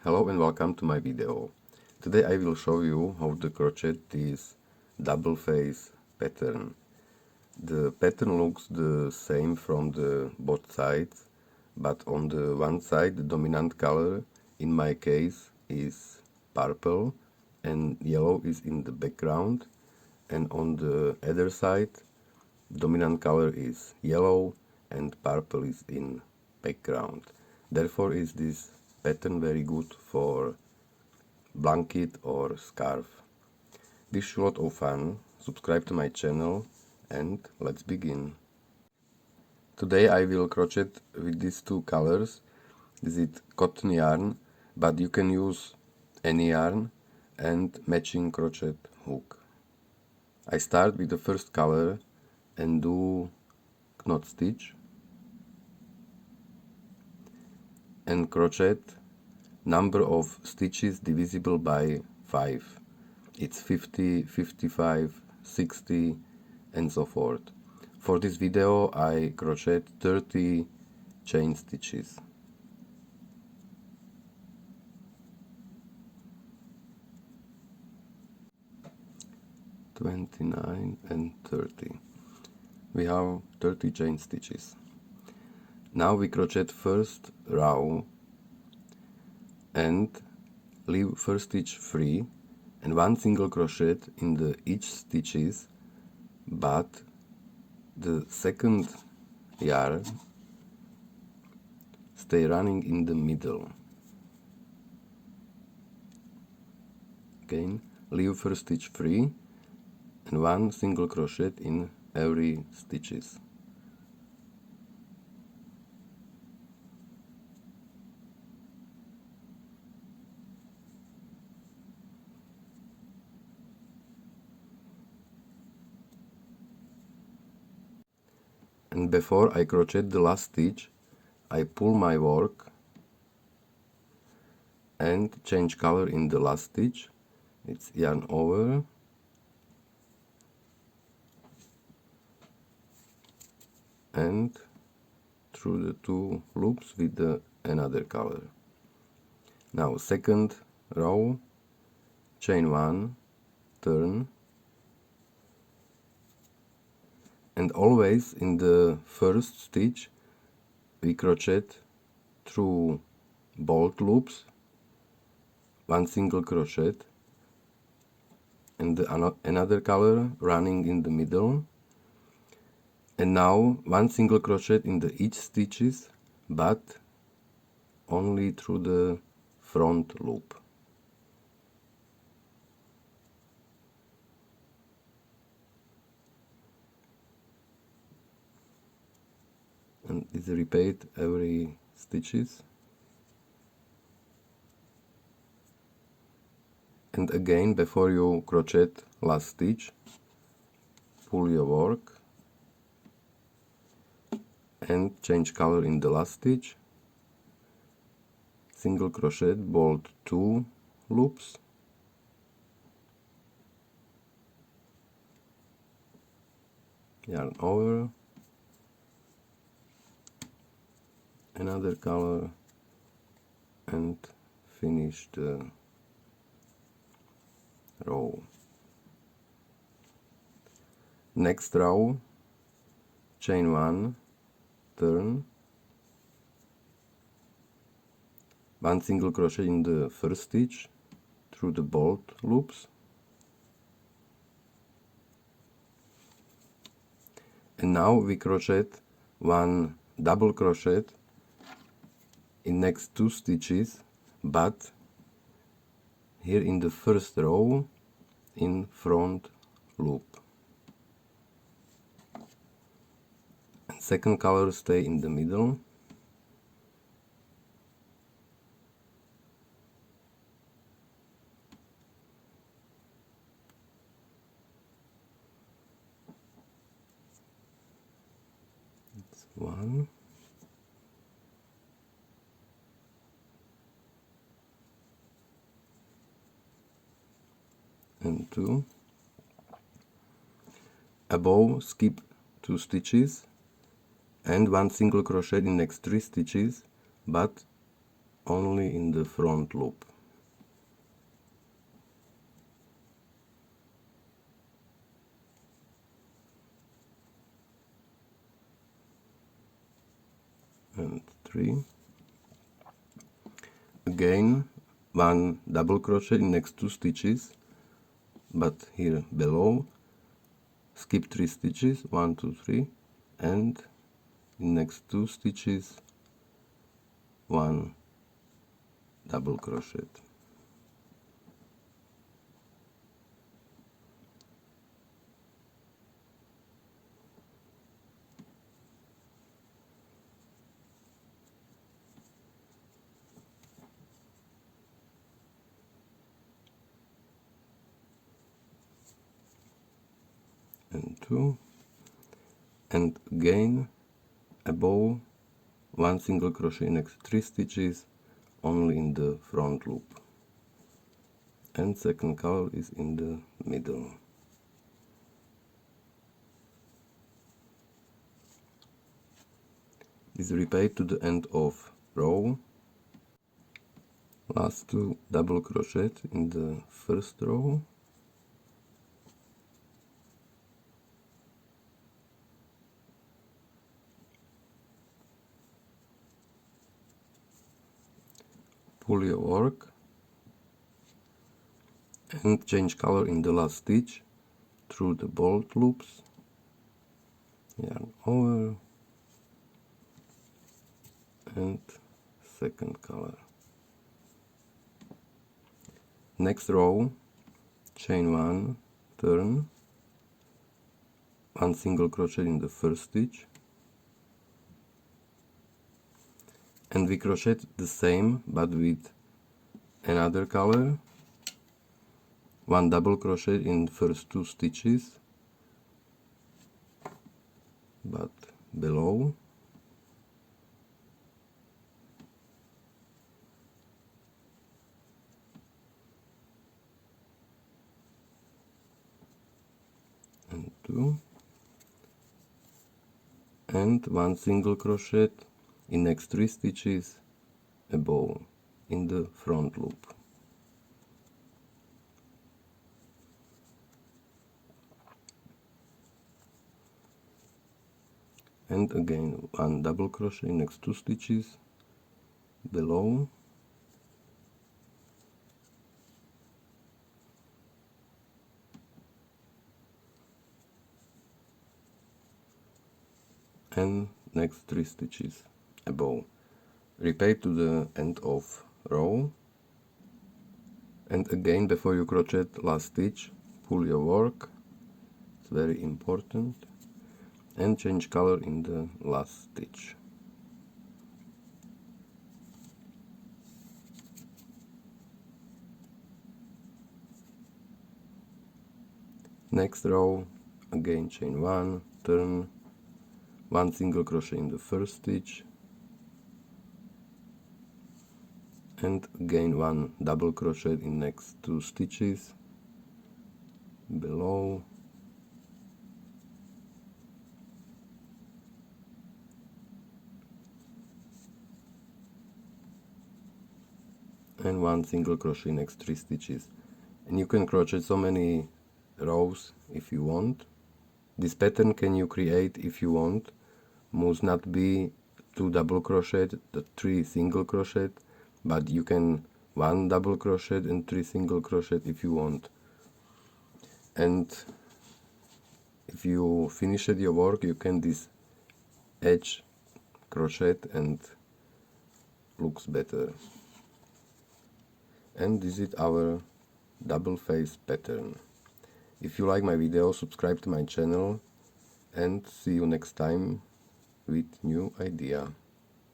Hello and welcome to my video. Today I will show you how to crochet this double face pattern. The pattern looks the same from the both sides, but on the one side the dominant color in my case is purple and yellow is in the background, and on the other side dominant color is yellow and purple is in background. Therefore is this pattern very good for blanket or scarf. Wish you a lot of fun, subscribe to my channel and let's begin. Today I will crochet with these two colors. This is cotton yarn, but you can use any yarn and matching crochet hook. I start with the first color and do knot stitch and crochet number of stitches divisible by 5. It's 50, 55, 60 and so forth. For this video I crochet 30 chain stitches. (29 and 30). We have 30 chain stitches. Now we crochet first row and leave first stitch free and one single crochet in the each stitches, but the second yarn stay running in the middle. Again, leave first stitch free and one single crochet in every stitches. And before I crochet the last stitch, I pull my work and change color in the last stitch. It's yarn over and through the two loops with another color. Now second row, chain 1, turn, and always in the first stitch we crochet through bolt loops, one single crochet and another color running in the middle, and now one single crochet in the each stitches, but only through the front loop. And is repeat every stitches. And again, before you crochet last stitch, pull your work and change color in the last stitch, single crochet, bolt 2 loops, yarn over, another color and finish the row. Next row, chain 1, turn, one single crochet in the first stitch through the bolt loops, and now we crochet one double crochet in next 2 stitches, but here in the first row in front loop, and second color stay in the middle. It's 1 and 2. Above skip 2 stitches and one single crochet in next 3 stitches, but only in the front loop. And 3. Again, 1 double crochet in next 2 stitches, but here below, skip 3 stitches, 1, 2, 3, and in next 2 stitches 1 double crochet. And 2, and again above 1 single crochet next 3 stitches only in the front loop, and second color is in the middle. This repeat to the end of row. Last 2 double crochet in the first row, pull your work and change color in the last stitch through the bolt loops, yarn over, and second color. Next row, chain 1, turn, 1 single crochet in the first stitch, and we crochet the same but with another color, 1 double crochet in first 2 stitches, but below, and 2, and 1 single crochet in next 3 stitches above in the front loop. And again 1 double crochet next 2 stitches below, and next 3 stitches above. Repeat to the end of row, and again before you crochet last stitch, pull your work, it's very important, and change color in the last stitch. Next row, again chain 1, turn, 1 single crochet in the first stitch, and again 1 double crochet in next 2 stitches below, and 1 single crochet next 3 stitches. And you can crochet so many rows if you want. This pattern can you create if you want, must not be 2 double crochet, the 3 single crochet, but you can 1 double crochet and 3 single crochet if you want. And if you finished your work, you can this edge crochet and looks better. And this is our double face pattern. If you like my video, subscribe to my channel, and see you next time with new idea.